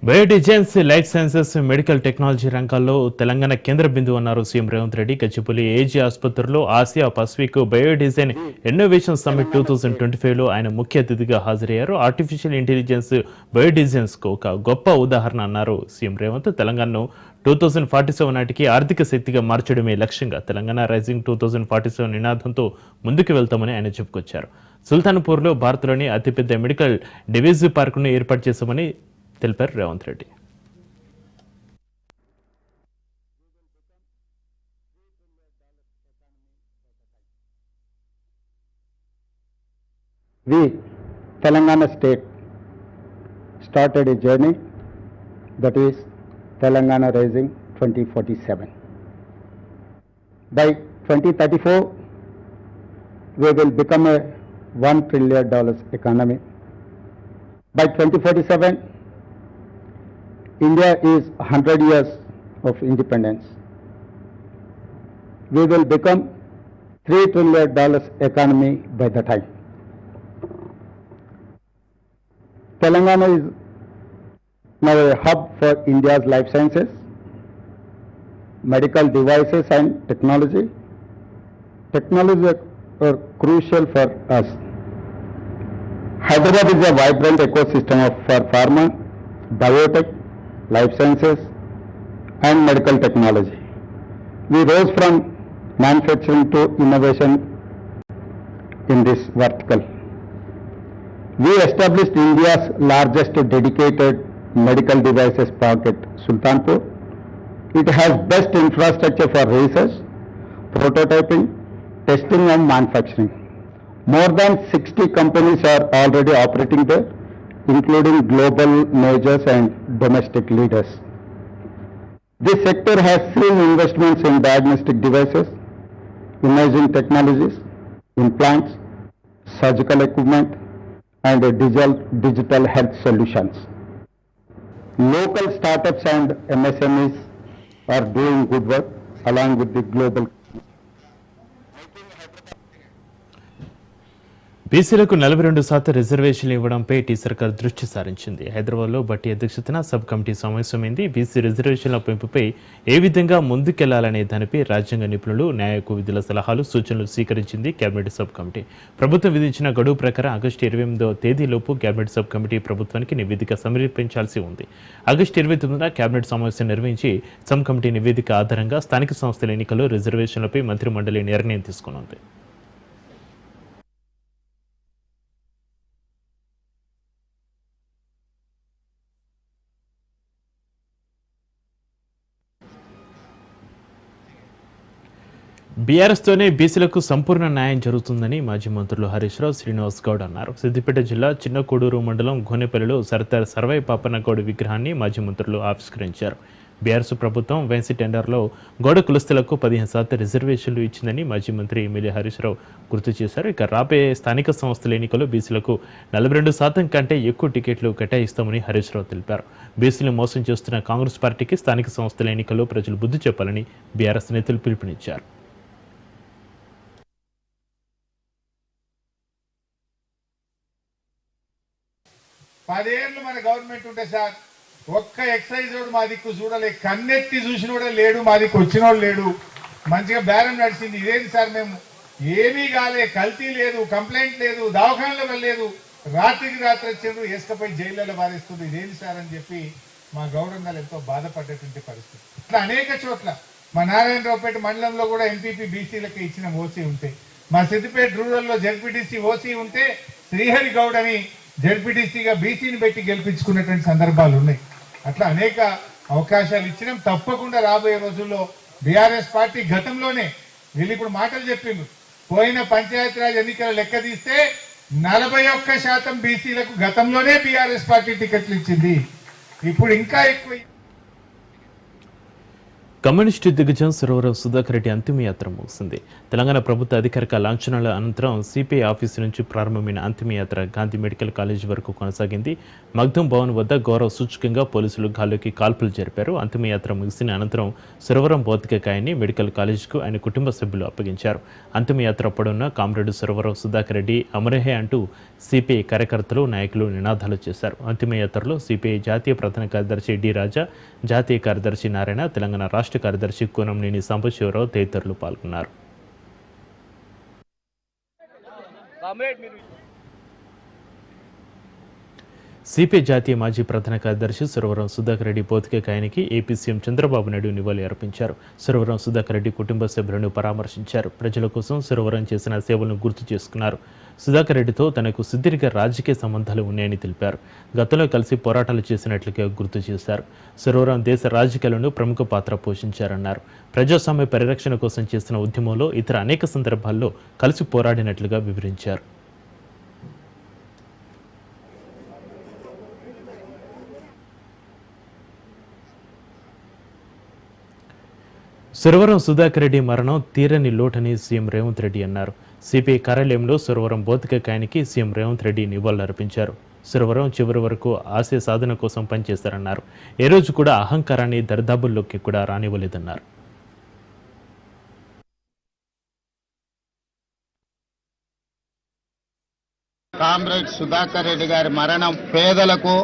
బయోడిజైన్స్, life sciences, medical technology రంగాల్లో తెలంగాణ కేంద్ర బిందువు అన్నారు సీఎం రేవంత్ రెడ్డి. గచ్చిబౌలి ఏజీ ఆసుపత్రిలో Asia Pacific biodesign innovation summit 2025లో ఆయన ముఖ్య అతిథిగా హాజరయ్యారు. ఆర్టిఫిషియల్ ఇంటెలిజెన్స్ బయోడిజైన్స్ కు ఒక గొప్ప ఉదాహరణ అన్నారు సీఎం రేవంత్. తెలంగాణను 2047 నాటికి ఆర్థిక శక్తిగా మార్చడమే లక్ష్యంగా తెలంగాణ రైజింగ్ 2047 నినాదంతో ముందుకు వెళ్తామని ఆయన చెప్పుకొచ్చారు. సుల్తాన్పూర్లో భారత్లోని అతిపెద్ద మెడికల్ డివైజ్ పార్కును ఏర్పాటు చేశామని తెలిపారు Revanth Reddy. We, Telangana state, started a journey that is Telangana Rising 2047. By 2034, we will become a $1 trillion economy. By 2047, India is 100 years of independence. We will become $3 trillion economy by the time. Telangana is now a hub for India's life sciences, medical devices and technology. Technology are crucial for us. Hyderabad is a vibrant ecosystem for pharma, biotech, life sciences and medical technology. We rose from manufacturing to innovation in this vertical. We established India's largest dedicated medical devices park at Sultanpur. It has best infrastructure for research, prototyping, testing and manufacturing. More than 60 companies are already operating there, including global majors and domestic leaders. This sector has seen investments in diagnostic devices, imaging technologies, implants, surgical equipment, and digital health solutions. Local startups and MSMEs are doing good work along with the global. బీసీలకు 42% రిజర్వేషన్లు ఇవ్వడంపై tea సర్కార్ దృష్టి సారించింది. హైదరాబాద్లో బట్టి అధ్యక్షతన sub committee సమావేశమైంది. BC రిజర్వేషన్ల పెంపుపై ఏ విధంగా ముందుకెళ్లాలనే దానిపై రాజ్యాంగ నిపుణులు, న్యాయ విధుల సలహాలు, సూచనలు స్వీకరించింది కేబినెట్ సబ్ కమిటీ. ప్రభుత్వం విధించిన గడువు ప్రకారం ఆగస్టు 28వ తేదీలోపు కేబినెట్ సబ్ కమిటీ ప్రభుత్వానికి నివేదిక సమర్పించాల్సి ఉంది. ఆగస్టు 29న కేబినెట్ సమావేశం నిర్వహించి సబ్ కమిటీ నివేదిక ఆధారంగా స్థానిక సంస్థల ఎన్నికల్లో రిజర్వేషన్లపై మంత్రిమండలి నిర్ణయం తీసుకునుంది. బీఆర్ఎస్తోనే బీసీలకు సంపూర్ణ న్యాయం జరుగుతుందని మాజీ మంత్రులు హరీష్ రావు, శ్రీనివాస్ గౌడ్ అన్నారు. సిద్దిపేట జిల్లా చిన్న కోడూరు మండలం గోనెపల్లిలో సర్దార్ సర్వై పాపన్న గౌడ్ విగ్రహాన్ని మాజీ మంత్రులు ఆవిష్కరించారు. బీఆర్ఎస్ ప్రభుత్వం వెన్సీ టెండర్లో గౌడ కులస్తులకు 15% రిజర్వేషన్లు ఇచ్చిందని మాజీ మంత్రి ఎమ్మెల్యే హరీష్ రావు గుర్తు చేశారు. ఇక రాబోయే స్థానిక సంస్థల ఎన్నికల్లో బీసీలకు 42% కంటే ఎక్కువ టికెట్లు కేటాయిస్తామని హరీష్ రావు తెలిపారు. బీసీలు మోసం చేస్తున్న కాంగ్రెస్ పార్టీకి స్థానిక సంస్థల ఎన్నికల్లో ప్రజలు బుద్ధి చెప్పాలని బీఆర్ఎస్ నేతలు పిలుపునిచ్చారు. పదేళ్ళు మన గవర్నమెంట్ ఉంటే సార్ ఒక్క ఎక్సైజ్ వాడు మా దిక్కు చూడలే, కన్నెత్తి చూసినోడే లేడు, మా దిక్కు వచ్చినోడు లేడు. మంచిగా బేరం నడిచింది. ఇదేంటి సార్, మేము ఏమీ కాలే, కల్తీ లేదు, కంప్లైంట్ లేదు, దవాఖానలో వెళ్ళలేదు, రాత్రికి రాత్రి వచ్చారు, వేసుకపోయి జైళ్ళలో పారేస్తుంది. ఇదేంటి సార్ అని చెప్పి మా గౌరవంగా ఎంతో బాధపడేటువంటి పరిస్థితి. ఇట్లా అనేక చోట్ల మా నారాయణరావుపేట మండలంలో కూడా ఎంపీపీ బీసీలకి ఇచ్చిన ఓసీ ఉంటే, మా సిద్దిపేట రూరల్లో జెడ్పీటీసీ ఓసీ ఉంటే శ్రీహరి గౌడ్ అని జెడ్పీటీసీగా బీసీని పెట్టి గెలిపించుకున్నటువంటి సందర్భాలు ఉన్నాయి. అట్లా అనేక అవకాశాలు ఇచ్చినాం. తప్పకుండా రాబోయే రోజుల్లో బీఆర్ఎస్ పార్టీ గతంలోనే వీళ్ళు ఇప్పుడు మాటలు చెప్పిండ్రు, పోయిన పంచాయతీరాజ్ ఎన్నికల లెక్క తీస్తే 41% బీసీలకు గతంలోనే బీఆర్ఎస్ పార్టీ టికెట్లు ఇచ్చింది. ఇప్పుడు ఇంకా ఎక్కువ. కమ్యూనిస్టు దిగ్గజం సురవరం సుధాకర్ రెడ్డి అంతిమయాత్ర ముగిసింది. తెలంగాణ ప్రభుత్వ అధికారిక లాంఛనాల అనంతరం సిపిఐ ఆఫీసు నుంచి ప్రారంభమైన అంతిమయాత్ర గాంధీ మెడికల్ కాలేజ్ వరకు కొనసాగింది. మగ్దుం భవన్ వద్ద గౌరవ సూచకంగా పోలీసులు గాల్లోకి కాల్పులు జరిపారు. అంతిమయాత్ర ముగిసిన అనంతరం సురవరం భౌతిక కాయాన్ని మెడికల్ కాలేజ్కు ఆయన కుటుంబ సభ్యులు అప్పగించారు. అంతిమయాత్ర పొడవునా కామ్రేడ్ సురవరం సుధాకర్ రెడ్డి అమరహే అంటూ సిపిఐ కార్యకర్తలు, నాయకులు నినాదాలు చేశారు. అంతిమయాత్రలో సిపిఐ జాతీయ ప్రధాన కార్యదర్శి డి రాజా, జాతీయ కార్యదర్శి నారాయణ, తెలంగాణ రాష్ట్ర కార్యదర్శి కూనంనేని సాంబశివరావు తదితరులు పాల్గొన్నారు. సిపిఐ జాతీయ మాజీ ప్రధాన కార్యదర్శి సురవరం సుధాకర్ రెడ్డి భౌతిక కాయానికి ఏపీ సీఎం చంద్రబాబు నాయుడు నివాళి అర్పించారు. సురవరం సుధాకర్ రెడ్డి కుటుంబ సభ్యులను పరామర్శించారు. ప్రజల కోసం సురవరం చేసిన సేవలను గుర్తు చేసుకున్నారు. సుధాకర్ రెడ్డితో తనకు సుదీర్ఘ రాజకీయ సంబంధాలు ఉన్నాయని తెలిపారు. గతంలో కలిసి పోరాటాలు చేసినట్లుగా గుర్తు చేశారు. సురవరం దేశ రాజకీయాలను ప్రముఖ పాత్ర పోషించారన్నారు. ప్రజాస్వామ్య పరిరక్షణ కోసం చేసిన ఉద్యమంలో ఇతర అనేక సందర్భాల్లో కలిసి పోరాడినట్లుగా వివరించారు. సురవరం సుధాకర్ రెడ్డి మరణం తీరని లోటని సీఎం రేవంత్ రెడ్డి అన్నారు. సిపిఐ కార్యాలయంలో సురవరం భౌతిక కాయానికి సీఎం రేవంత్ రెడ్డి నివాళులర్పించారు. సురవరం చివరి వరకు ఆశయ సాధన కోసం పనిచేశారన్నారు. ఏ రోజు కూడా అహంకారాన్ని దరిదాపుల్లోకి కూడా రానివ్వలేదన్నారు. కామ్రేడ్ సుధాకర్ రెడ్డి గారి మరణం పేదలకు,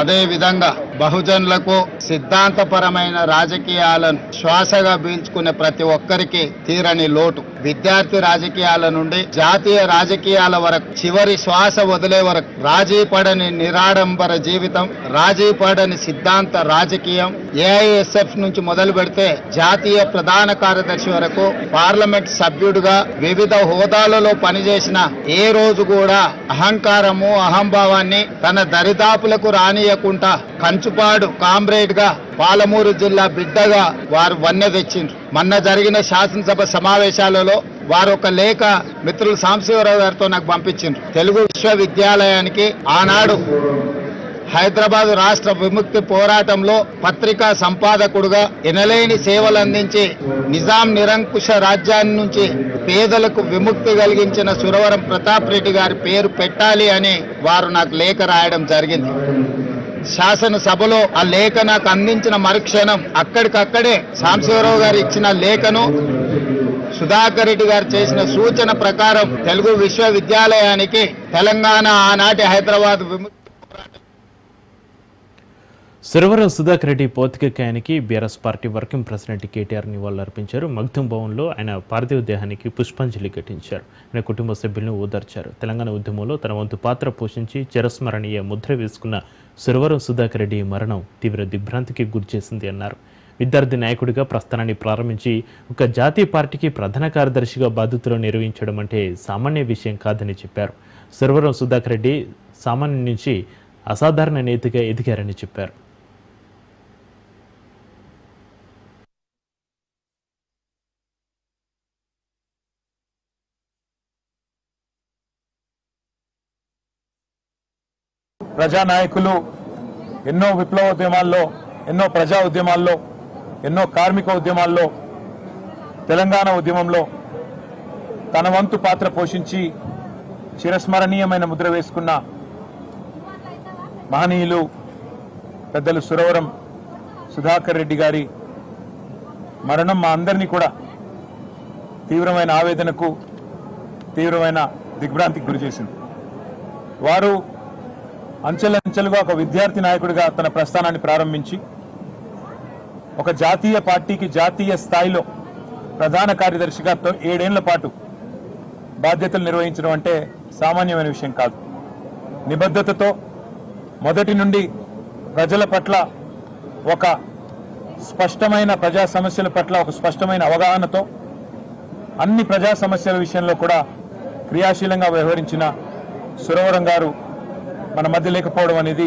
అదే విధంగా బహుజనులకు సిద్ధాంతపరమైన రాజకీయాలను శ్వాసగా పీల్చుకునే ప్రతి ఒక్కరికి తీరని లోటు. విద్యార్థి రాజకీయాల నుండి జాతీయ రాజకీయాల వరకు, చివరి శ్వాస వదిలే వరకు రాజీ పడని నిరాడంబర జీవితం, రాజీ పడని సిద్ధాంత రాజకీయం. ఏఐఎస్ఎఫ్ నుంచి మొదలు పెడితే జాతీయ ప్రధాన కార్యదర్శి వరకు, పార్లమెంట్ సభ్యుడిగా వివిధ హోదాలలో పనిచేసిన ఏ రోజు కూడా అహంకారము, అహంభావాన్ని తన దరిదాపులకు రానియకుండా కంచుపాడు కామ్రేడ్ గా, పాలమూరు జిల్లా బిడ్డగా వారు వన్నె తెచ్చిండ్రు. మొన్న జరిగిన శాసనసభ సమావేశాలలో వారు ఒక లేఖ మిత్రులు సాంబశివరావు గారితో నాకు పంపించిండ్రు. తెలుగు విశ్వవిద్యాలయానికి ఆనాడు హైదరాబాద్ రాష్ట్ర విముక్తి పోరాటంలో పత్రికా సంపాదకుడుగా ఎనలేని సేవలు అందించి నిజాం నిరంకుశ రాజ్యాన్ని నుంచి పేదలకు విముక్తి కలిగించిన సురవరం ప్రతాప్ రెడ్డి గారి పేరు పెట్టాలి అని వారు నాకు లేఖ రాయడం జరిగింది. శాసనసభలో ఆ లేఖ నాకు అందించిన మరుక్షణం అక్కడికక్కడే సాంబశివరావు గారు ఇచ్చిన లేఖను సుధాకర్ రెడ్డి గారు చేసిన సూచన ప్రకారం తెలుగు విశ్వవిద్యాలయానికి తెలంగాణ ఆనాటి హైదరాబాద్ విముక్తి సురవరం సుధాకర్ రెడ్డి భౌతిక కాయానికి BRS party working president KTR నివాళులర్పించారు. మగ్దుం భవన్లో ఆయన పార్థివ దేహానికి పుష్పాంజలి ఘటించారు. ఆయన కుటుంబ సభ్యులను ఓదార్చారు. తెలంగాణ ఉద్యమంలో తన వంతు పాత్ర పోషించి చిరస్మరణీయ ముద్ర వేసుకున్న సురవరం సుధాకర్ రెడ్డి మరణం తీవ్ర దిగ్భ్రాంతికి గురిచేసింది అన్నారు. విద్యార్థి నాయకుడిగా ప్రస్థానాన్ని ప్రారంభించి ఒక జాతీయ పార్టీకి ప్రధాన కార్యదర్శిగా బాధ్యతలు నిర్వహించడం అంటే సామాన్య విషయం కాదని చెప్పారు. సురవరం సుధాకర్ రెడ్డి సామాన్య నుంచి అసాధారణ నేతగా ఎదిగారని చెప్పారు. ప్రజానాయకులు ఎన్నో విప్లవోద్యమాల్లో, ఎన్నో ప్రజా ఉద్యమాల్లో, ఎన్నో కార్మిక ఉద్యమాల్లో, తెలంగాణ ఉద్యమంలో తన వంతు పాత్ర పోషించి చిరస్మరణీయమైన ముద్ర వేసుకున్న మహనీయులు పెద్దలు సురవరం సుధాకర్ రెడ్డి గారి మరణం మా అందరినీ కూడా తీవ్రమైన ఆవేదనకు, తీవ్రమైన దిగ్భ్రాంతికి గురి చేసింది. వారు అంచెలంచెలుగా ఒక విద్యార్థి నాయకుడిగా తన ప్రస్థానాన్ని ప్రారంభించి ఒక జాతీయ పార్టీకి జాతీయ స్థాయిలో ప్రధాన కార్యదర్శిగా 7 ఏళ్ల పాటు బాధ్యతలు నిర్వహించడం అంటే సామాన్యమైన విషయం కాదు. నిబద్ధతతో మొదటి నుండి ప్రజల పట్ల ఒక స్పష్టమైన ప్రజా సమస్యల పట్ల ఒక స్పష్టమైన అవగాహనతో అన్ని ప్రజా సమస్యల విషయంలో కూడా క్రియాశీలంగా వ్యవహరించిన సురవరం గారు మన మధ్య లేకపోవడం అనేది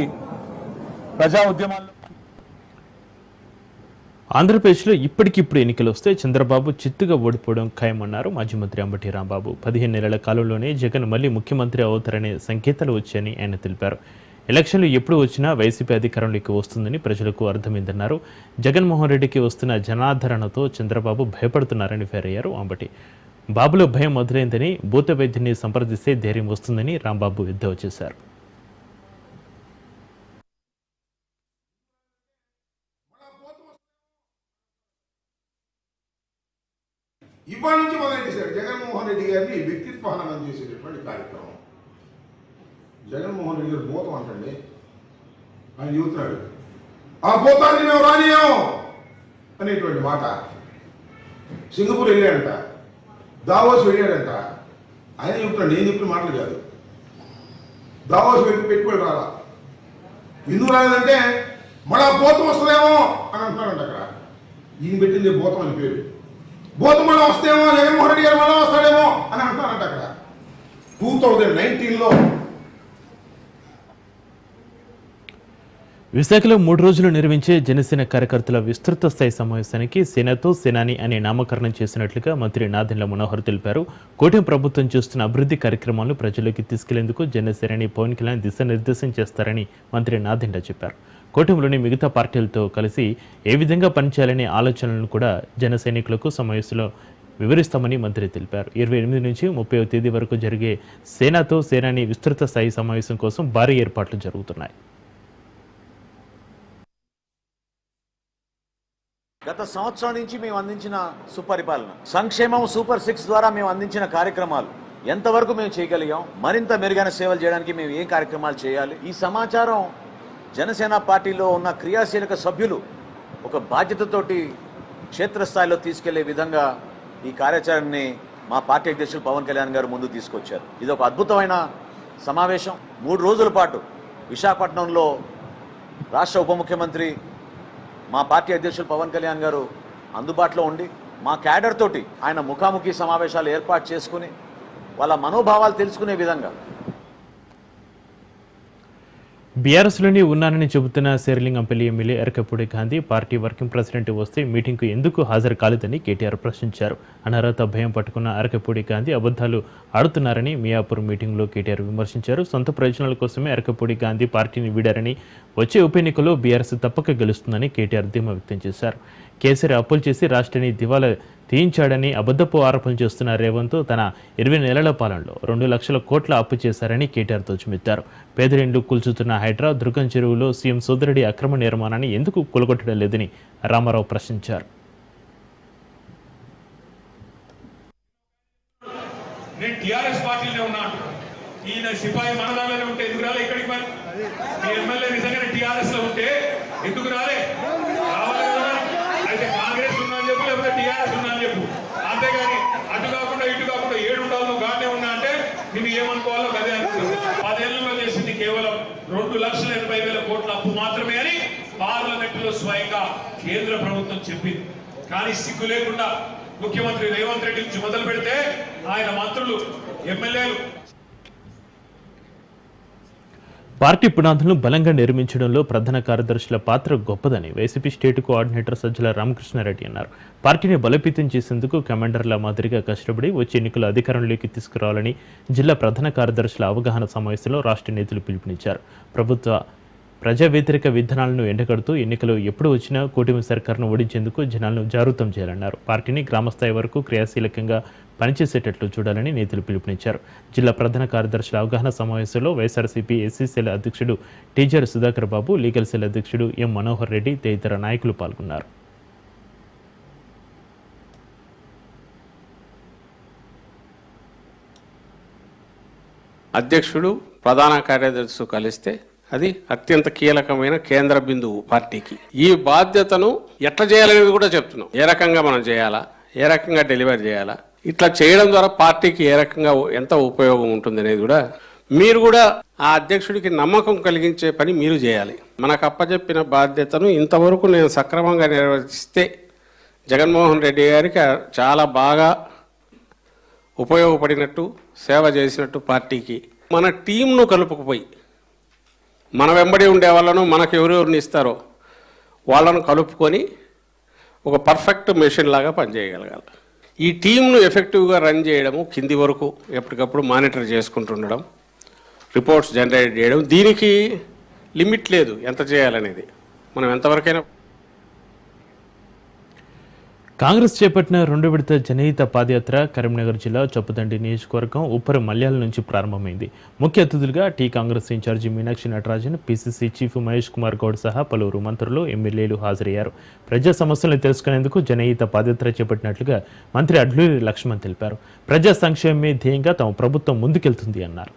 ప్రజా ఉద్యమాల్లో. ఆంధ్రప్రదేశ్లో ఇప్పటికిప్పుడు ఎన్నికలు వస్తే చంద్రబాబు చిత్తుగా ఓడిపోవడం ఖాయమన్నారు మాజీ మంత్రి అంబటి రాంబాబు. 15 నెలల కాలంలోనే జగన్ మళ్లీ ముఖ్యమంత్రి అవుతారనే సంకేతాలు వచ్చాయని ఆయన తెలిపారు. ఎలక్షన్లు ఎప్పుడు వచ్చినా వైసీపీ అధికారంలోకి వస్తుందని ప్రజలకు అర్థమైందన్నారు. జగన్మోహన్ రెడ్డికి వస్తున్న జనాదరణతో చంద్రబాబు భయపడుతున్నారని ఫైర్ అయ్యారు అంబటి. బాబులో భయం మొదలైందని, భూత వైద్యుని సంప్రదిస్తే ధైర్యం వస్తుందని రాంబాబు ఎద్దేవా చేశారు. ఇవాళ నుంచి మొదలెట్టేశారు జగన్మోహన్ రెడ్డి గారిని వ్యక్తిత్వ హననం చేసేటటువంటి కార్యక్రమం. జగన్మోహన్ రెడ్డి గారు భూతం అంటండి, ఆయన చెబుతున్నాడు ఆ భూతాన్ని మేము రానియం అనేటువంటి మాట. సింగపూర్ వెళ్ళాడంట, దావోస్ వెళ్ళాడంట, ఆయన చెబుతున్నాడు, నేను చెప్పిన మాటలు కాదు. దావోస్ వెళ్ళి పెట్టుబడి రాలా, ఎందుకు రాలేదంటే మళ్ళా భూతం వస్తుందేమో అని అంటున్నాడంట. అక్కడ ఈయన పెట్టింది భూతం అని పేరు. భూతం మళ్ళీ వస్తేమో జగన్మోహన్ రెడ్డి గారు మళ్ళీ వస్తాడేమో అని అంటున్నారంట. అక్కడ 2019లో విశాఖలో 3 రోజులు నిర్వహించే జనసేన కార్యకర్తల విస్తృత స్థాయి సమావేశానికి సేనతో సేనాని అనే నామకరణం చేసినట్లుగా మంత్రి నాదెండ్ల మనోహర్ తెలిపారు. కూటమి ప్రభుత్వం చేస్తున్న అభివృద్ధి కార్యక్రమాలను ప్రజల్లోకి తీసుకెళ్లేందుకు జనసేనాని పవన్ కళ్యాణ్ దిశానిర్దేశం చేస్తారని మంత్రి నాదెండ్ల చెప్పారు. కూటమిలోని మిగతా పార్టీలతో కలిసి ఏ విధంగా పనిచేయాలనే ఆలోచనలను కూడా జన సైనికులకు సమావేశంలో వివరిస్తామని మంత్రి తెలిపారు. 28 నుంచి 30వ తేదీ వరకు జరిగే సేనాతో సేనాని విస్తృత స్థాయి సమావేశం కోసం భారీ ఏర్పాట్లు జరుగుతున్నాయి. గత సంవత్సరం నుంచి మేము అందించిన సుపరిపాలన, సంక్షేమం, సూపర్ 6 ద్వారా మేము అందించిన కార్యక్రమాలు ఎంతవరకు మేము చేయగలిగాం, మరింత మెరుగైన సేవలు చేయడానికి మేము ఏం కార్యక్రమాలు చేయాలి, ఈ సమాచారం జనసేన పార్టీలో ఉన్న క్రియాశీలక సభ్యులు ఒక బాధ్యతతోటి క్షేత్రస్థాయిలో తీసుకెళ్లే విధంగా ఈ కార్యాచరణని మా పార్టీ అధ్యక్షులు పవన్ కళ్యాణ్ గారు ముందు తీసుకొచ్చారు. ఇది ఒక అద్భుతమైన సమావేశం. 3 రోజుల పాటు విశాఖపట్నంలో రాష్ట్ర ఉప ముఖ్యమంత్రి మా పార్టీ అధ్యక్షులు పవన్ కళ్యాణ్ గారు అందుబాటులో ఉండి మా క్యాడర్ తోటి ఆయన ముఖాముఖి సమావేశాలు ఏర్పాటు చేసుకుని వాళ్ళ మనోభావాలు తెలుసుకునే విధంగా. బీఆర్ఎస్లోనే ఉన్నానని చెబుతున్న Serilingampally MLA Arekapudi Gandhi party working president వస్తే మీటింగ్కు ఎందుకు హాజరు కాలేదని కేటీఆర్ ప్రశ్నించారు. అనర్హత భయం పట్టుకున్న ఎరకపూడి గాంధీ అబద్ధాలు ఆడుతున్నారని మియాపూర్ మీటింగ్లో కేటీఆర్ విమర్శించారు. సొంత ప్రయోజనాల కోసమే ఎరకపూడి గాంధీ పార్టీని వీడారని, వచ్చే ఉప ఎన్నికల్లో బీఆర్ఎస్ తప్పక గెలుస్తుందని కేటీఆర్ ధీమా వ్యక్తం చేశారు. కేసీఆర్ అప్పులు చేసి రాష్ట్రాన్ని దివాలా తీయించాడని అబద్ధపు ఆరోపణలు చేస్తున్న రేవంత్ తన 20 నెలల పాలనలో 2 లక్షల కోట్ల అప్పు చేశారని కేటీఆర్ తోచిమెత్తారు. పేదరిండ్లు కూల్చుతున్న హైడ్రా, దుర్గం చెరువులో సీఎం సోదరుడి అక్రమ నిర్మాణాన్ని ఎందుకు కూలగొట్టడం లేదని రామారావు ప్రశ్నించారు. నేను టీఆర్ఎస్ పార్టీలోనే ఉన్నాను. ఈయన సిపాయి మనదాలోనే ఉంటే ఎందుకు రాలే ఇక్కడికి? మరి మీ ఎమ్మెల్యే నిజంగానే టీఆర్ఎస్ లో ఉంటే ఎందుకు రాలే? రావాలి కదా. అయితే కాంగ్రెస్ ఉన్నా అని చెప్పు, లేకపోతే టీఆర్ఎస్ ఉన్నా అని చెప్పు. అంతేగాని అటు కాకుండా ఇటు కాకుండా 7 ఉండాలి, నువ్వు గానే ఉన్నా అంటే నేను ఏమనుకోవాలో అదే అనుకుంటున్నాను. 10 ఏళ్లలో చేసింది కేవలం 2,80,000 కోట్ల అప్పు మాత్రమే అని పార్లమెంటులో స్వయంగా కేంద్ర ప్రభుత్వం చెప్పింది. కానీ సిగ్గు లేకుండా ముఖ్యమంత్రి రేవంత్ రెడ్డి నుంచి మొదలు పెడితే ఆయన మంత్రులు, ఎమ్మెల్యేలు పార్టీ పునాదులను బలంగా నిర్మించడంలో ప్రధాన కార్యదర్శుల పాత్ర గొప్పదని వైసీపీ స్టేట్ కోఆర్డినేటర్ సజ్జల రామకృష్ణారెడ్డి అన్నారు. పార్టీని బలోపేతం చేసేందుకు కమాండర్ల మాదిరిగా కష్టపడి వచ్చే ఎన్నికల అధికారంలోకి తీసుకురావాలని జిల్లా ప్రధాన కార్యదర్శుల అవగాహన సమావేశంలో రాష్ట్ర నేతలు పిలుపునిచ్చారు. ప్రభుత్వ ప్రజా వ్యతిరేక విధానాలను ఎండగడుతూ ఎన్నికలు ఎప్పుడు వచ్చినా కూటమి సర్కారును ఓడించేందుకు జనాలను జాగృతం చేయాలన్నారు. పార్టీని గ్రామస్థాయి వరకు క్రియాశీలకంగా పనిచేసేటట్లు చూడాలని నేతలు పిలుపునిచ్చారు. జిల్లా ప్రధాన కార్యదర్శుల అవగాహన సమావేశంలో వైఎస్ఆర్సీపీ ఎస్సీ సెల్ అధ్యక్షుడు టీజర్ సుధాకర్ బాబు, లీగల్ సెల్ అధ్యక్షుడు ఎం మనోహర్ రెడ్డి తదితర నాయకులు పాల్గొన్నారు. అధ్యక్షుడు, ప్రధాన కార్యదర్శి కలిస్తే అది అత్యంత కీలకమైన కేంద్ర బిందువు పార్టీకి. ఈ బాధ్యతను ఎట్లా చేయాలనేది కూడా చెప్తున్నాం. ఏ రకంగా మనం చేయాలా, ఏ రకంగా డెలివరీ చేయాలా, ఇట్లా చేయడం ద్వారా పార్టీకి ఏ రకంగా ఎంత ఉపయోగం ఉంటుంది అనేది కూడా మీరు కూడా ఆ అధ్యక్షుడికి నమ్మకం కలిగించే పని మీరు చేయాలి. మనకు అప్పచెప్పిన బాధ్యతను ఇంతవరకు నేను సక్రమంగా నిర్వహిస్తే జగన్మోహన్ రెడ్డి గారికి చాలా బాగా ఉపయోగపడినట్టు, సేవ చేసినట్టు పార్టీకి. మన టీంను కలుపుకుపోయి మన వెంబడి ఉండే వాళ్ళను, మనకు ఎవరెవరిని ఇస్తారో వాళ్ళను కలుపుకొని ఒక పర్ఫెక్ట్ మెషిన్ లాగా పనిచేయగలగాలి. ఈ టీంను ఎఫెక్టివ్గా రన్ చేయడము, కింది వరకు ఎప్పటికప్పుడు మానిటర్ చేసుకుంటుండడం, రిపోర్ట్స్ జనరేట్ చేయడం, దీనికి లిమిట్ లేదు ఎంత చేయాలనేది. మనం ఎంతవరకైనా. కాంగ్రెస్ చేపట్టిన 2 విడత జనహిత పాదయాత్ర కరీంనగర్ జిల్లా చొప్పదండి నియోజకవర్గం ఉప్పర మల్యాల నుంచి ప్రారంభమైంది. ముఖ్య అతిథులుగా Congress incharge Meenakshi Natarajan, PCC chief Mahesh Kumar Goud సహా పలువురు మంత్రులు, ఎమ్మెల్యేలు హాజరయ్యారు. ప్రజా సమస్యలను తెలుసుకునేందుకు జనహిత పాదయాత్ర చేపట్టినట్లుగా మంత్రి అడ్లూరి లక్ష్మణ్ తెలిపారు. ప్రజా సంక్షేమమే ధ్యేయంగా తమ ప్రభుత్వం ముందుకెళ్తుంది అన్నారు.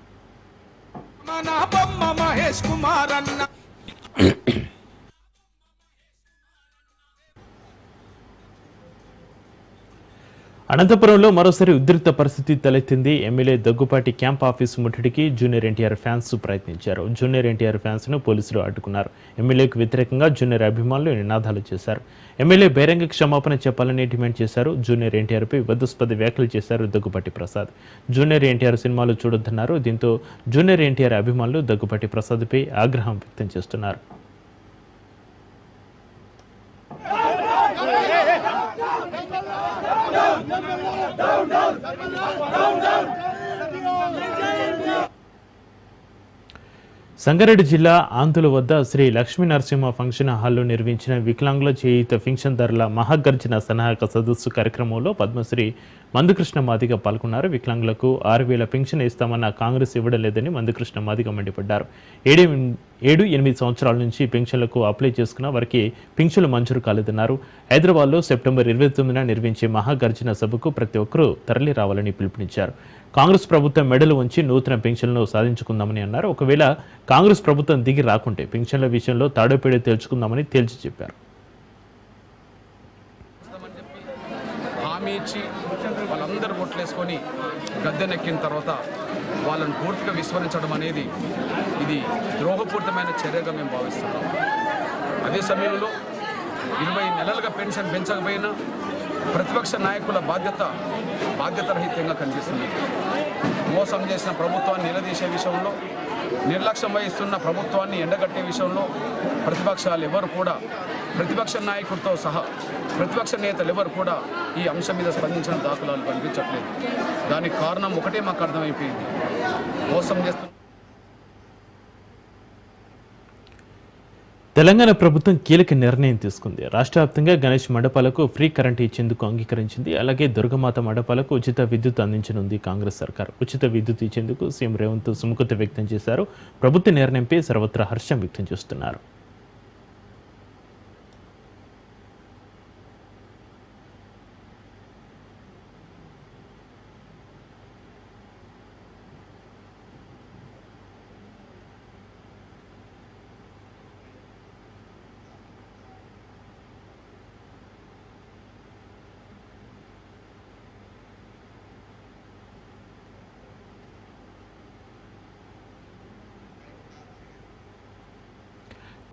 అనంతపురంలో మరోసారి ఉద్రిక్త పరిస్థితి తలెత్తింది. ఎమ్మెల్యే దగ్గుపాటి క్యాంప్ ఆఫీస్ ముట్టడికి జూనియర్ ఎన్టీఆర్ ఫ్యాన్స్ ప్రయత్నించారు. జూనియర్ ఎన్టీఆర్ ఫ్యాన్స్ను పోలీసులు అడ్డుకున్నారు. ఎమ్మెల్యేకు వ్యతిరేకంగా జూనియర్ అభిమానులు నినాదాలు చేశారు. ఎమ్మెల్యే బహిరంగ క్షమాపణ చెప్పాలని డిమాండ్ చేశారు. జూనియర్ ఎన్టీఆర్పై వివాదాస్పద వ్యాఖ్యలు చేశారు దగ్గుపాటి ప్రసాద్. జూనియర్ ఎన్టీఆర్ సినిమాలు చూడొద్దన్నారు. దీంతో జూనియర్ ఎన్టీఆర్ అభిమానులు దగ్గుపాటి ప్రసాద్పై ఆగ్రహం వ్యక్తం చేస్తున్నారు. సంగారెడ్డి జిల్లా ఆంతుల వద్ద శ్రీ లక్ష్మీ నరసింహ ఫంక్షన్ హాల్లో నిర్వహించిన వికలాంగుల చేయూత పింఛన్దారుల మహాగర్జన సన్నాహక సదస్సు కార్యక్రమంలో పద్మశ్రీ మందుకృష్ణ మాదిగ పాల్గొన్నారు. వికలాంగులకు 6,000 పింఛన్ ఇస్తామన్న కాంగ్రెస్ ఇవ్వడం లేదని మందుకృష్ణ మాదిగ మండిపడ్డారు. 7-8 సంవత్సరాల నుంచి పింఛన్లకు అప్లై చేసుకున్న వారికి పింఛన్లు మంజూరు కాలేదన్నారు. హైదరాబాద్లో సెప్టెంబర్ 29న నిర్వహించే మహాగర్జన సభకు ప్రతి ఒక్కరూ తరలి రావాలని పిలుపునిచ్చారు. కాంగ్రెస్ ప్రభుత్వం మెడలు ఉంచి నూతన పింఛన్లను సాధించుకుందామని అన్నారు. ఒకవేళ కాంగ్రెస్ ప్రభుత్వం దిగి రాకుంటే పింఛన్ల విషయంలో తాడోపేడో తేల్చుకుందామని తేల్చి చెప్పారు. హామీ ఇచ్చి వాళ్ళందరూ ఓట్లేసుకొని గద్దెనెక్కిన తర్వాత వాళ్ళని పూర్తిగా విస్మరించడం అనేది ఇది ద్రోహపూరితమైన చర్యగా మేము భావిస్తున్నాం. అదే సమయంలో 20 నెలలుగా పెన్షన్ పెంచకపోయినా ప్రతిపక్ష నాయకుల బాధ్యతారహితంగా కనిపిస్తుంది. మోసం చేసిన ప్రభుత్వాన్ని నిలదీసే విషయంలో, నిర్లక్ష్యం వహిస్తున్న ప్రభుత్వాన్ని ఎండగట్టే విషయంలో ప్రతిపక్షాలు ఎవరు కూడా, ప్రతిపక్ష నాయకులతో సహా ప్రతిపక్ష నేతలు ఎవరు కూడా ఈ అంశం మీద స్పందించిన దాఖలాలు కనిపించట్లేదు. దానికి కారణం ఒకటే మాకు అర్థమైపోయింది, మోసం చేస్తున్న. తెలంగాణ ప్రభుత్వం కీలక నిర్ణయం తీసుకుంది. రాష్ట్ర వ్యాప్తంగా గణేష్ మండపాలకు ఫ్రీ కరెంటు ఇచ్చేందుకు అంగీకరించింది. అలాగే దుర్గమాత మండపాలకు ఉచిత విద్యుత్ అందించనుంది కాంగ్రెస్ సర్కార్. ఉచిత విద్యుత్ ఇచ్చేందుకు సీఎం రేవంత్ సుముఖత వ్యక్తం చేశారు. ప్రభుత్వ నిర్ణయంపై సర్వత్రా హర్షం వ్యక్తం చేస్తున్నారు.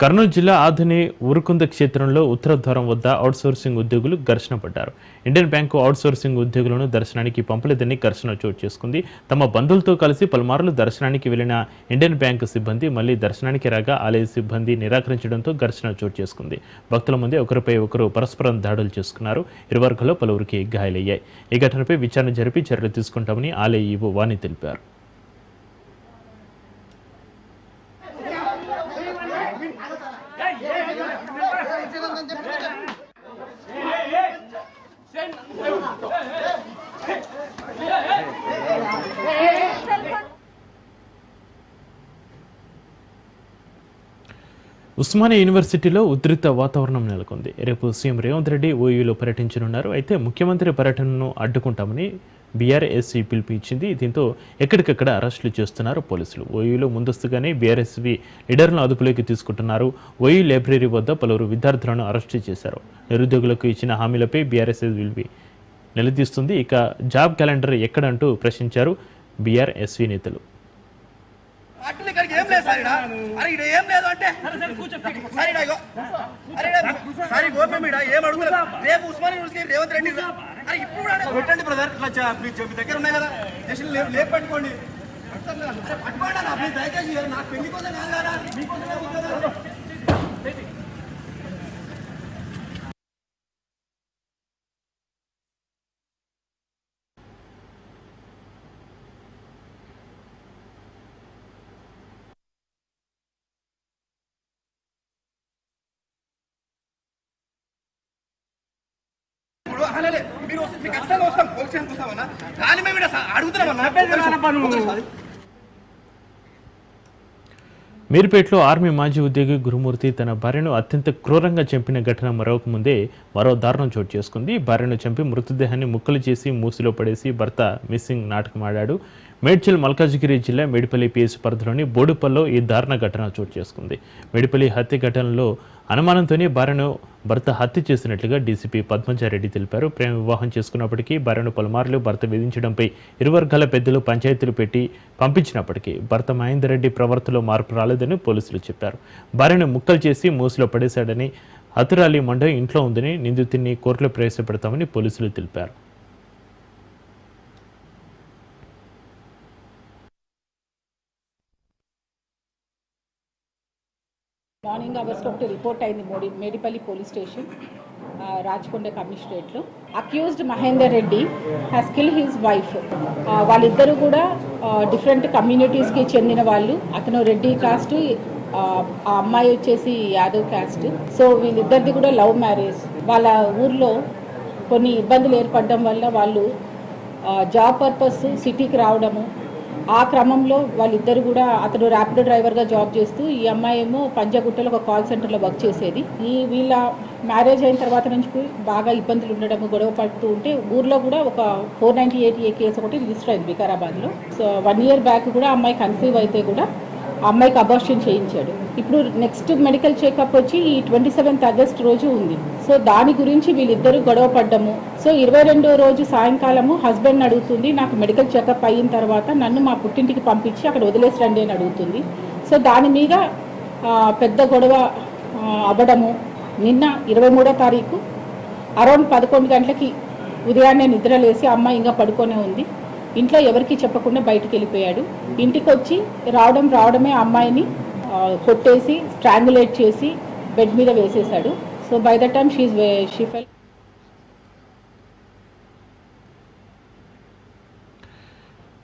కర్నూలు జిల్లా ఆధుని ఉరుకుంద క్షేత్రంలో ఉత్తర ద్వారం వద్ద అవుట్సోర్సింగ్ ఉద్యోగులు ఘర్షణ పడ్డారు. ఇండియన్ బ్యాంకు అవుట్సోర్సింగ్ ఉద్యోగులను దర్శనానికి పంపలేదని ఘర్షణ చోటు చేసుకుంది. తమ బంధువులతో కలిసి పలుమార్లు దర్శనానికి వెళ్లిన ఇండియన్ బ్యాంకు సిబ్బంది మళ్లీ దర్శనానికి రాగా ఆలయ సిబ్బంది నిరాకరించడంతో ఘర్షణ చోటు చేసుకుంది. భక్తుల ముందే ఒకరిపై ఒకరు పరస్పరం దాడులు చేసుకున్నారు. ఇరు వర్గాల్లో పలువురికి గాయాలయ్యాయి. ఈ ఘటనపై విచారణ జరిపి చర్యలు తీసుకుంటామని ఆలయ ఈవో వాణి తెలిపారు. ఉస్మానియా యూనివర్సిటీలో ఉద్రిక్త వాతావరణం నెలకొంది. రేపు సీఎం రేవంత్ రెడ్డి ఓయూలో పర్యటించనున్నారు. అయితే ముఖ్యమంత్రి పర్యటనను అడ్డుకుంటామని బీఆర్ఎస్వి పిలుపు ఇచ్చింది. దీంతో ఎక్కడికక్కడ అరెస్టులు చేస్తున్నారు పోలీసులు. ఓయూలో ముందస్తుగానే బీఆర్ఎస్వి లీడర్లను అదుపులోకి తీసుకుంటున్నారు. ఓయూ లైబ్రరీ వద్ద పలువురు విద్యార్థులను అరెస్టు చేశారు. నిరుద్యోగులకు ఇచ్చిన హామీలపై బీఆర్ఎస్వి నిలదీస్తుంది. ఇక జాబ్ క్యాలెండర్ ఎక్కడంటూ ప్రశ్నించారు బీఆర్ఎస్వి నేతలు. రేపు ఉస్మానియా యూనివర్సిటీ రేవంత్ రెడ్డి ఇప్పుడు పెట్టండి బ్రదర్, మీ దగ్గర ఉన్నాయి కదా, లేపు పట్టుకోండి, దయచేసి నాకు పెళ్లి కోసం కాదు కదా, మీకోసం మీరు మీకు ఖచ్చితంగా వస్తాం, పోలీస్ స్టేషన్కి వస్తామన్నా. కానీ మేము ఇక్కడ అడుగుతున్నామన్నా. మీర్పేటలో ఆర్మీ మాజీ ఉద్యోగి గురుమూర్తి తన భార్యను అత్యంత క్రూరంగా చంపిన ఘటన మరొక ముందే మరో దారుణం చోటు చేసుకుంది. భార్యను చంపి మృతదేహాన్ని ముక్కలు చేసి మూసిలో పడేసి భర్త మిస్సింగ్ నాటకమాడాడు. మేడ్చల్ మల్కాజ్గిరి జిల్లా మేడిపల్లి పిఎస్ పరిధిలోని బోడుపల్లో ఈ దారుణ ఘటన చోటు చేసుకుంది. మేడిపల్లి హత్య ఘటనలో అనుమానంతోనే భార్యను భర్త హత్య చేసినట్లుగా డీసీపీ పద్మజారెడ్డి తెలిపారు. ప్రేమ వివాహం చేసుకున్నప్పటికీ భార్యను పలుమార్లు భర్త వేధించడంపై ఇరు వర్గాల పెద్దలు పంచాయతీలు పెట్టి పంపించినప్పటికీ భర్త మహేందర్ రెడ్డి ప్రవర్తనలో మార్పు రాలేదని పోలీసులు చెప్పారు. భార్యను ముక్కలు చేసి మూసిలో పడేశాడని, హతురాలి మండ ఇంట్లో ఉందని, నిందితుడిని కోర్టులో ప్రవేశపెడతామని పోలీసులు తెలిపారు. మార్నింగ్ అవర్స్లో ఒకటి రిపోర్ట్ అయింది మేడిపల్లి పోలీస్ స్టేషన్ రాచకొండ కమిషనరేట్లో. Accused Mahender Reddy has kill his wife. వాళ్ళిద్దరూ కూడా డిఫరెంట్ కమ్యూనిటీస్కి చెందిన వాళ్ళు. అతను రెడ్డి కాస్ట్, ఆ అమ్మాయి వచ్చేసి యాదవ్ కాస్ట్. సో వీళ్ళిద్దరిది కూడా లవ్ మ్యారేజ్. వాళ్ళ ఊర్లో కొన్ని ఇబ్బందులు ఏర్పడడం వల్ల వాళ్ళు జాబ్ పర్పస్ సిటీకి రావడము, ఆ క్రమంలో వాళ్ళిద్దరు కూడా, అతను ర్యాపిడో డ్రైవర్గా జాబ్ చేస్తూ ఈ అమ్మాయి ఏమో పంజాగుట్టలో ఒక కాల్ సెంటర్లో వర్క్ చేసేది. వీళ్ళ మ్యారేజ్ అయిన తర్వాత నుంచి బాగా ఇబ్బందులు ఉండడము, గొడవ పడుతూ ఉంటే ఊర్లో కూడా ఒక 498A కేసు ఒకటి రిజిస్టర్ అయింది వికారాబాద్లో. సో 1 year బ్యాక్ కూడా అమ్మాయి కన్సీవ్ అయితే కూడా ఆ అమ్మాయికి అబార్షన్ చేయించాడు. ఇప్పుడు నెక్స్ట్ మెడికల్ చెకప్ వచ్చి ఈ 27th August రోజు ఉంది. సో దాని గురించి వీళ్ళిద్దరూ గొడవ పడ్డము. సో 22వ రోజు సాయంకాలము హస్బెండ్ అడుగుతుంది, నాకు మెడికల్ చెకప్ అయిన తర్వాత నన్ను మా పుట్టింటికి పంపించి అక్కడ వదిలేసి రండి అని అడుగుతుంది. సో దాని మీద పెద్ద గొడవ అవ్వడము. నిన్న 23వ తారీఖు అరౌండ్ 11 గంటలకి ఉదయాన్నే నిద్రలేసి అమ్మాయి ఇంకా పడుకొనే ఉంది. ఇంట్లో ఎవరికి చెప్పకుండా బయటికి వెళ్ళిపోయాడు. ఇంటికి వచ్చి రావడమే అమ్మాయిని కొట్టేసి స్ట్రాంగులేట్ చేసి బెడ్ మీద వేసేశాడు. So by the time she fell.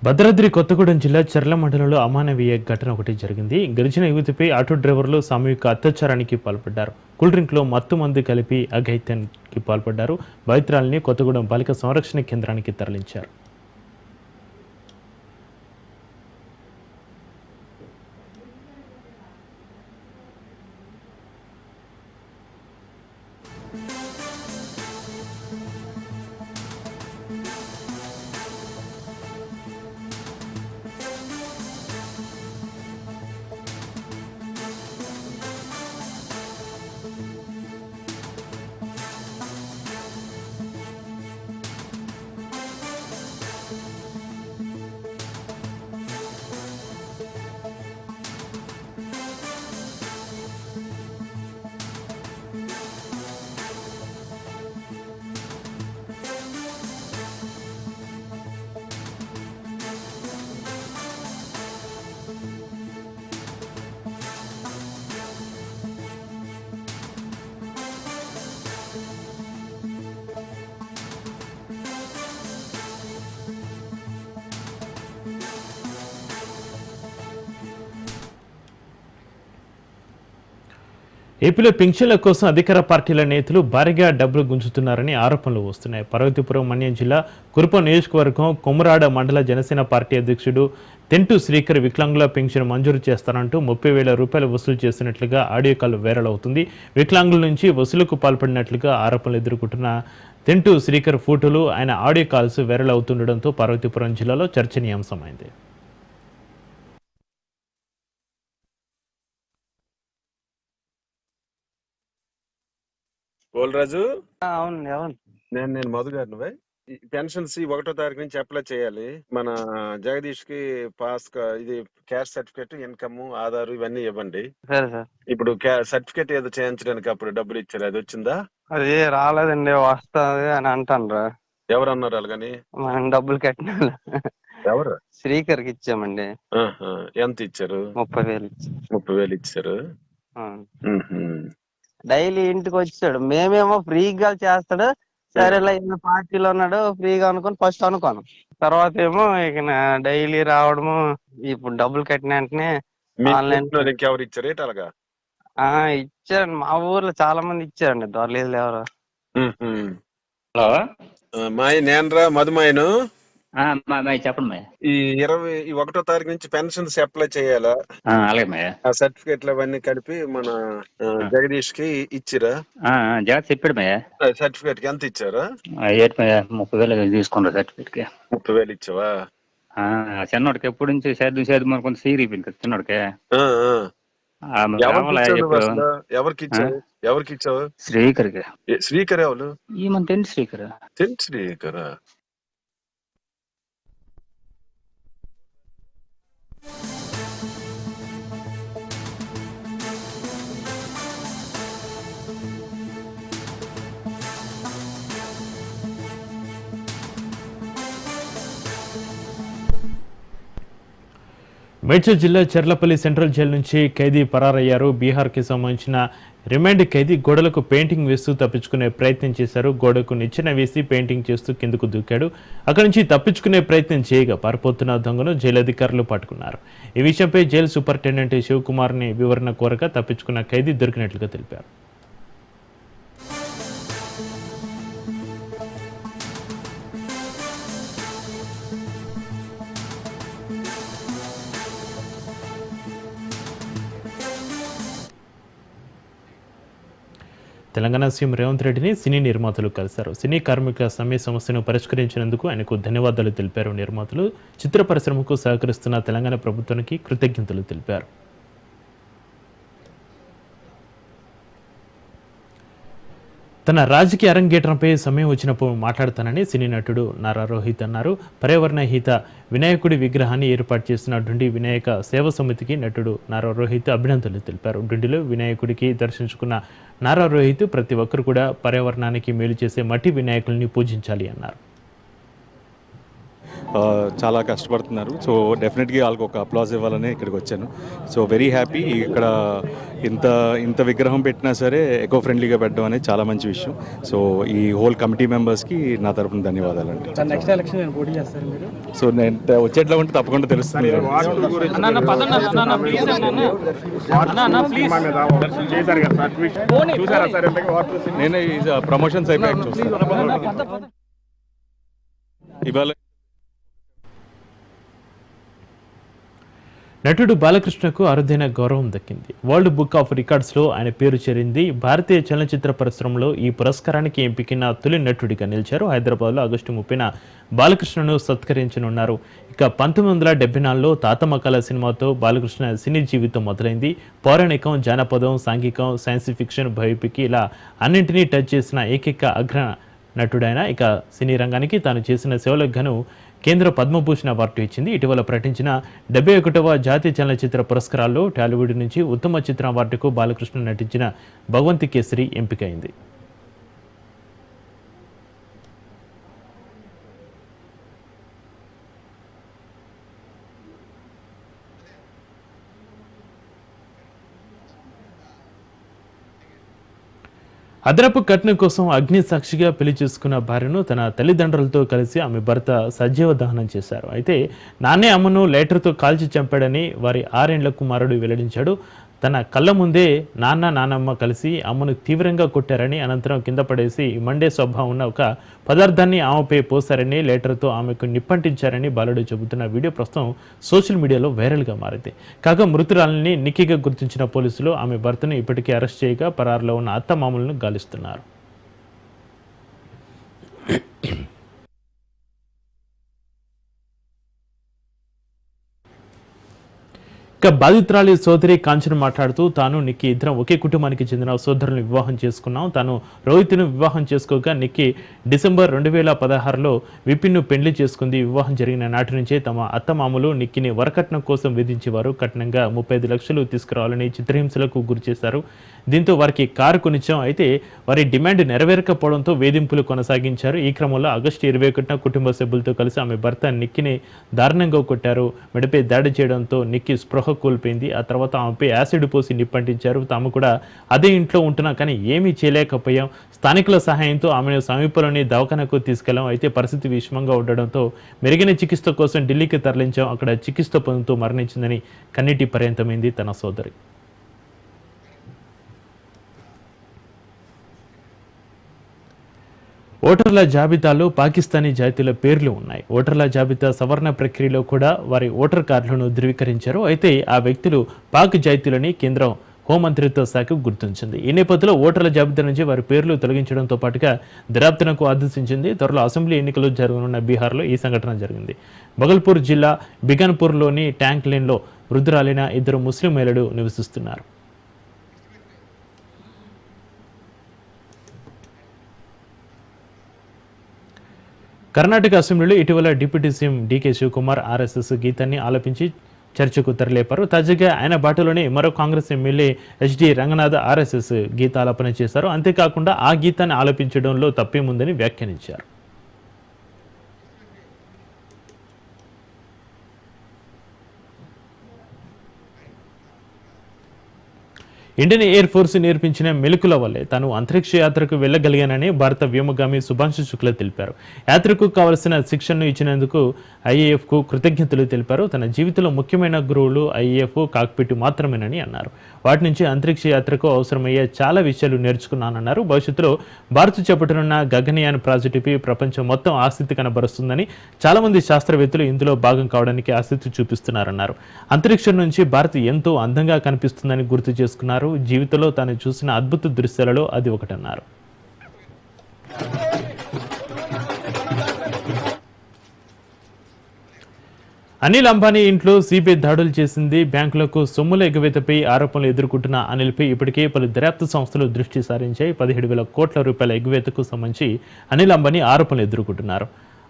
Bhadradri Kothagudem జిల్లా చర్ల మండలంలో అమానవీయ ఘటన ఒకటి జరిగింది. గిరిజన యువతిపై ఆటో డ్రైవర్లు సామూహిక అత్యాచారానికి పాల్పడ్డారు. కూల్ డ్రింక్లో మత్తు మందు కలిపి అఘాయిత్యానికి పాల్పడ్డారు. బాధితురాలిని కొత్తగూడెం బాలిక సంరక్షణ కేంద్రానికి తరలించారు. ఏపీలో పింఛన్ల కోసం అధికార పార్టీల నేతలు భారీగా డబ్బులు గుంజుతున్నారని ఆరోపణలు వస్తున్నాయి. పార్వతీపురం మన్యం జిల్లా కురుపం నియోజకవర్గం కొమరాడ మండల జనసేన పార్టీ అధ్యక్షుడు తెంటు శ్రీకర్ వికలాంగుల పెన్షన్ మంజూరు చేస్తానంటూ 30,000 రూపాయలు వసూలు చేసినట్లుగా ఆడియో కాల్ వైరల్ అవుతుంది. వికలాంగుల నుంచి వసూలుకు పాల్పడినట్లుగా ఆరోపణలు ఎదుర్కొంటున్న తెంటు శ్రీకర్ ఫోటోలు, ఆయన ఆడియో కాల్స్ వైరల్ అవుతుండడంతో పార్వతీపురం జిల్లాలో చర్చనీయాంశమైంది. రాజు, అవును అవును, నేను మధు గారు. నువ్వే పెన్షన్స్ 1వ తారీఖు నుంచి అప్లై చేయాలి. మన జగదీష్ కి పాస్ ఇది క్యాస్ట్ సర్టిఫికేట్, ఇన్కమ్, ఆధార్ ఇవన్నీ ఇవ్వండి. సరే సార్. ఇప్పుడు సర్టిఫికేట్ ఏదో చేయించడానికి అప్పుడు డబ్బులు ఇచ్చారు, అది వచ్చిందా? అది రాలేదండి, వస్తుంది అని అంటాను. ఎవరు అన్నారు అలాగని? మనం డబ్బులు కట్టిన ఎవరు? శ్రీకర్కి ఇచ్చామండి. ఎంత ఇచ్చారు? 30,000. 30,000 ఇచ్చారు. డైలీ ఇంటికి వచ్చాడు, మేమేమో ఫ్రీగా చేస్తాడు, సరేలా ఇన్న పార్టీలో ఉన్నాడు ఫ్రీగా అనుకుని ఫస్ట్ అనుకోను. తర్వాత ఏమో ఇక డైలీ రావడము, ఇప్పుడు డబ్బులు కట్టిన వెంటనే ఆన్లైన్ ఎవరు ఇచ్చారు అలాగా? ఇచ్చారండి, మా ఊర్లో చాలా మంది ఇచ్చారండి, దొరలేదు ఎవరు. హలో, మాయ నేనరా మధుమాయను. చెప్పండి మాయ. ఈ 21వ తారీఖు నుంచి పెన్షన్స్ అప్లై చేయాలా? అలాగే మాయ. ఆ సర్టిఫికెట్లు అవన్నీ కలిపి మన జగదీష్ కి ఇచ్చిరా? జగత్ చెప్పాడు మాయ. సర్టిఫికెట్ కి ఎంత ఇచ్చారా? ఏంటి మాయ, 30,000 తీసుకున్నారు సర్టిఫికెట్ కి. 30,000 ఇచ్చావా? చిన్నోడికి ఎప్పుడు నుంచి సేద్యం అనుకుంటే సీరిపోయింది కదా చిన్నోడికి. ఎవరికి ఇచ్చావు? శ్రీకర్కి. శ్రీకర్ ఎవరు? ఈ మన టెన్త్ శ్రీకర్. శ్రీకరా? మేడ్చల్ జిల్లా చెర్లపల్లి సెంట్రల్ జైలు నుంచి ఖైదీ పరారయ్యారు. బీహార్కి సంబంధించిన రిమాండ్ ఖైదీ గోడలకు పెయింటింగ్ వేస్తూ తప్పించుకునే ప్రయత్నం చేశారు. గోడకు నిచ్చెన వేసి పెయింటింగ్ చేస్తూ కిందకు దూకాడు. అక్కడి నుంచి తప్పించుకునే ప్రయత్నం చేయగా పారిపోతున్న దొంగను జైలు అధికారులు పట్టుకున్నారు. ఈ విషయంపై జైలు సూపరింటెండెంట్ శివకుమార్ని వివరణ కోరగా తప్పించుకున్న ఖైదీ దొరికినట్లుగా తెలిపారు. తెలంగాణ సీఎం రేవంత్ రెడ్డిని సినీ నిర్మాతలు కలిశారు. సినీ కార్మికుల సమ్మె సమస్యను పరిష్కరించినందుకు ఆయనకు ధన్యవాదాలు తెలిపారు. నిర్మాతలు చిత్ర పరిశ్రమకు సహకరిస్తున్న తెలంగాణ ప్రభుత్వానికి కృతజ్ఞతలు తెలిపారు. తన రాజకీయ అరంగేట్రంపై సమయం వచ్చినప్పుడు మాట్లాడతానని సినీ నటుడు నారా రోహిత్ అన్నారు. పర్యావరణ హిత వినాయకుడి విగ్రహాన్ని ఏర్పాటు చేసిన డుండి వినాయక సేవ సమితికి నటుడు నారా రోహిత్ అభినందనలు తెలిపారు. డుండిలో వినాయకుడికి దర్శించుకున్న నారా రోహిత్ ప్రతి ఒక్కరు కూడా పర్యావరణానికి మేలు చేసే మట్టి వినాయకుల్ని పూజించాలి అన్నారు. చాలా కష్టపడుతున్నారు. సో డెఫినెట్గా వాళ్ళకి ఒక అప్లాజ్ ఇవ్వాలని ఇక్కడికి వచ్చాను. So very happy. ఇక్కడ ఇంత విగ్రహం పెట్టినా సరే ఎకో ఫ్రెండ్లీగా పెట్టడం అనేది చాలా మంచి విషయం. సో ఈ హోల్ కమిటీ మెంబర్స్కి నా తరపున ధన్యవాదాలు అండి. సో నేను వచ్చేట్లా ఉంటే తప్పకుండా తెలుస్తుంది. నేను ప్రమోషన్స్ అయిపోయాక చూస్తాను. ఇవాళ నటుడు బాలకృష్ణకు అరుదైన గౌరవం దక్కింది. వరల్డ్ బుక్ ఆఫ్ రికార్డ్స్లో ఆయన పేరు చేరింది. భారతీయ చలనచిత్ర పరిశ్రమలో ఈ పురస్కారానికి ఎంపికైన తొలి నటుడిగా నిలిచారు. హైదరాబాద్లో ఆగస్టు 30న బాలకృష్ణను సత్కరించనున్నారు. ఇక 1974లో తాతమకాల సినిమాతో బాలకృష్ణ సినీ జీవితం మొదలైంది. పౌరాణికం, జానపదం, సాంఘికం, సైన్స్ ఫిక్షన్, బయోపిక్ ఇలా అన్నింటినీ టచ్ చేసిన ఏకైక అగ్ర నటుడైన ఇక సినీ రంగానికి తాను చేసిన సేవలకు గాను కేంద్ర పద్మభూషణ్ అవార్డు ఇచ్చింది. ఇటీవల ప్రకటించిన 71వ జాతీయ చలనచిత్ర పురస్కారాల్లో టాలీవుడ్ నుంచి ఉత్తమ చిత్ర అవార్డుకు బాలకృష్ణ నటించిన భగవంతి కేసరి ఎంపికైంది. అదనపు కట్నం కోసం అగ్ని సాక్షిగా పెళ్లి చేసుకున్న భార్యను తన తల్లిదండ్రులతో కలిసి ఆమె భర్త సజీవ దహనం చేశారు. అయితే నాన్నే అమ్మను లైటర్తో కాల్చి చంపాడని వారి 6 ఏళ్ల కుమారుడు వెల్లడించాడు. తన కళ్ళ ముందే నాన్నమ్మ కలిసి అమ్మను తీవ్రంగా కొట్టారని, అనంతరం కింద పడేసి మండే స్వభావం ఉన్న ఒక పదార్థాన్ని ఆమెపై పోసారని, లైటర్తో ఆమెకు నిప్పంటించారని బాలుడు చెబుతున్న వీడియో ప్రస్తుతం సోషల్ మీడియాలో వైరల్గా మారింది. కాగా మృతురాలని నిక్కీగా గుర్తించిన పోలీసులు ఆమె భర్తను ఇప్పటికే అరెస్ట్ చేయగా పరారులో ఉన్న అత్తమామలను గాలిస్తున్నారు. ఇక బాధితురాలి సోదరి కాంచన మాట్లాడుతూ తాను నిక్కీ ఇద్దరం ఒకే కుటుంబానికి చెందిన సోదరులను వివాహం చేసుకున్నాం. తాను రోహిత్ను వివాహం చేసుకోగా నిక్కీ డిసెంబర్ 2016లో విపిన్ను పెళ్లి చేసుకుంది. వివాహం జరిగిన నాటి నుంచే తమ అత్తమామలు నిక్కీని వరకట్నం కోసం విధించేవారు. కట్నంగా 35 లక్షలు తీసుకురావాలని చిత్రహింసలకు గురి చేశారు. దీంతో వారికి కారు కొనిచ్చాం. అయితే వారి డిమాండ్ నెరవేరకపోవడంతో వేధింపులు కొనసాగించారు. ఈ క్రమంలో ఆగస్టు 21న కుటుంబ సభ్యులతో కలిసి ఆమె భర్త నిక్కీని దారుణంగా కొట్టారు. మెడపై దాడి చేయడంతో నిక్కీ స్పృహ కోల్పోయింది. ఆ తర్వాత ఆమెపై యాసిడ్ పోసి నిప్పంటించారు. తాము కూడా అదే ఇంట్లో ఉంటున్నా కానీ ఏమీ చేయలేకపోయాం. స్థానికుల సహాయంతో ఆమెను సమీపంలోని దవాఖానకు తీసుకెళ్లాం. అయితే పరిస్థితి విషమంగా ఉండడంతో మెరుగైన చికిత్స కోసం ఢిల్లీకి తరలించాం. అక్కడ చికిత్స పొందుతూ మరణించిందని కన్నీటి పర్యంతమైంది తన సోదరి. ఓటర్ల జాబితాలో పాకిస్తానీ జాతీయుల పేర్లు ఉన్నాయి. ఓటర్ల జాబితా సవరణ ప్రక్రియలో కూడా వారి ఓటర్ కార్డులను ధృవీకరించారు. అయితే ఆ వ్యక్తులు పాక్ జాతీయులని కేంద్రం హోంమంత్రిత్వ శాఖ గుర్తించింది. ఈ నేపథ్యంలో ఓటర్ల జాబితా నుంచి వారి పేర్లు తొలగించడంతో పాటుగా దర్యాప్తునకు ఆదేశించింది. త్వరలో అసెంబ్లీ ఎన్నికలు జరగనున్న బీహార్లో ఈ సంఘటన జరిగింది. బగల్పూర్ జిల్లా బిగన్పూర్లోని ట్యాంక్ లేన్లో వృద్ధురాలైన 2 ముస్లిం మహిళలు నివసిస్తున్నారు. కర్ణాటక అసెంబ్లీలో ఇటీవల డిప్యూటీ సీఎం డీకే శివకుమార్ ఆర్ఎస్ఎస్ గీతాన్ని ఆలపించి చర్చకు తెరలేపారు. తాజాగా ఆయన బాటలోనే మరో కాంగ్రెస్ ఎమ్మెల్యే హెచ్డి రంగనాథ్ ఆర్ఎస్ఎస్ గీతాలాపన చేశారు. అంతేకాకుండా ఆ గీతాన్ని ఆలపించడంలో తప్పేముందని వ్యాఖ్యానించారు. ఇండియన్ ఎయిర్ ఫోర్స్ నేర్పించిన మెలకుల వల్లే తాను అంతరిక్ష యాత్రకు వెళ్లగలిగానని భారత వ్యోమగామి శుభాంశు శుక్లా తెలిపారు. యాత్రకు కావలసిన శిక్షణను ఇచ్చినందుకు ఐఏఎఫ్కు కృతజ్ఞతలు తెలిపారు. తన జీవితంలో ముఖ్యమైన గురువులు ఐఏఎఫ్, కాక్పిట్ మాత్రమేనని అన్నారు. వాటి నుంచి అంతరిక్ష యాత్రకు అవసరమయ్యే చాలా విషయాలు నేర్చుకున్నానన్నారు. భవిష్యత్తులో భారత్ చేపట్టనున్న గగనయాన్ ప్రాజెక్టుపై ప్రపంచం మొత్తం ఆసక్తి కనబరుస్తుందని, చాలా మంది శాస్త్రవేత్తలు ఇందులో భాగం కావడానికి ఆసక్తి చూపిస్తున్నారన్నారు. అంతరిక్షం నుంచి భారత్ ఎంతో అందంగా కనిపిస్తుందని గుర్తు చేసుకున్నారు. జీవితంలో తాను చూసిన అద్భుత దృశ్యాలలో అది ఒకటన్నారు. అనిల్ అంబానీ ఇంట్లో సిబిఐ దాడులు చేసింది. బ్యాంకులకు సొమ్ముల ఎగవేతపై ఆరోపణలు ఎదుర్కొంటున్న అనిల్పై ఇప్పటికే పలు దర్యాప్తు సంస్థలు దృష్టి సారించాయి. 17,000 కోట్ల రూపాయల ఎగువేతకు సంబంధించి అనిల్ అంబానీ ఆరోపణలు ఎదుర్కొంటున్నారు.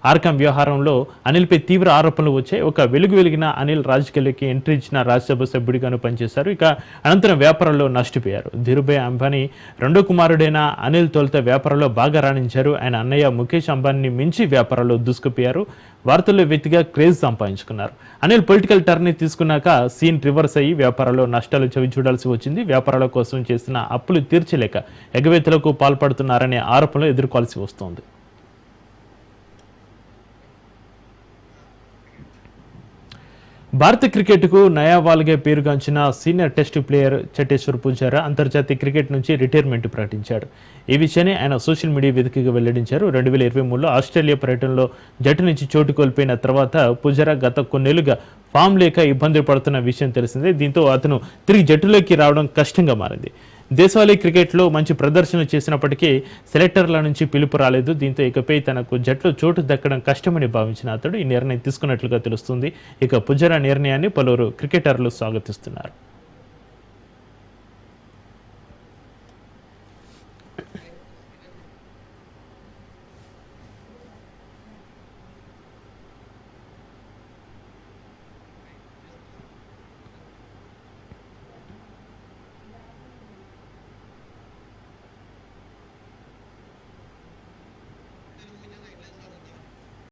ఆర్కామ్ వ్యవహారంలో అనిల్పై తీవ్ర ఆరోపణలు వచ్చాయి. ఒక వెలిగిన అనిల్ రాజకీయాలకి ఎంట్రీ ఇచ్చిన రాజ్యసభ సభ్యుడిగాను పనిచేశారు. ఇక అనంతరం వ్యాపారంలో నష్టపోయారు. ధీరుభాయ్ అంబానీ రెండో కుమారుడైన అనిల్ తొలుత వ్యాపారంలో బాగా రాణించారు. ఆయన అన్నయ్య ముఖేష్ అంబానీని మించి వ్యాపారంలో దూసుకుపోయారు. వార్తల్లో వ్యక్తిగా క్రేజ్ సంపాదించుకున్నారు. అనిల్ పొలిటికల్ టర్న్ తీసుకున్నాక సీన్ రివర్స్ అయ్యి వ్యాపారంలో నష్టాలు చవి చూడాల్సి వచ్చింది. వ్యాపారాల కోసం చేసిన అప్పులు తీర్చలేక ఎగవేతలకు పాల్పడుతున్నారనే ఆరోపణలు ఎదుర్కోవాల్సి వస్తోంది. భారత క్రికెట్కు నయావాల్గా పేరుగాంచిన senior test player Cheteshwar Pujara అంతర్జాతీయ క్రికెట్ నుంచి రిటైర్మెంట్ ప్రకటించాడు. ఈ విషయాన్ని ఆయన సోషల్ మీడియా వేదికగా వెల్లడించారు. 2023లో ఆస్ట్రేలియా పర్యటనలో జట్టు నుంచి చోటు కోల్పోయిన తర్వాత పుజారా గత కొన్నేళ్లుగా ఫామ్ లేక ఇబ్బందులు పడుతున్న విషయం తెలిసిందే. దీంతో అతను తిరిగి జట్టులోకి రావడం కష్టంగా మారింది. దేశవాళీ క్రికెట్లో మంచి ప్రదర్శన చేసినప్పటికీ సెలెక్టర్ల నుంచి పిలుపు రాలేదు. దీంతో ఇకపై తనకు జట్లో చోటు దక్కడం కష్టమని భావించిన అతడు ఈ నిర్ణయం తీసుకున్నట్లుగా తెలుస్తుంది. ఇక పుజారా నిర్ణయాన్ని పలువురు క్రికెటర్లు స్వాగతిస్తున్నారు.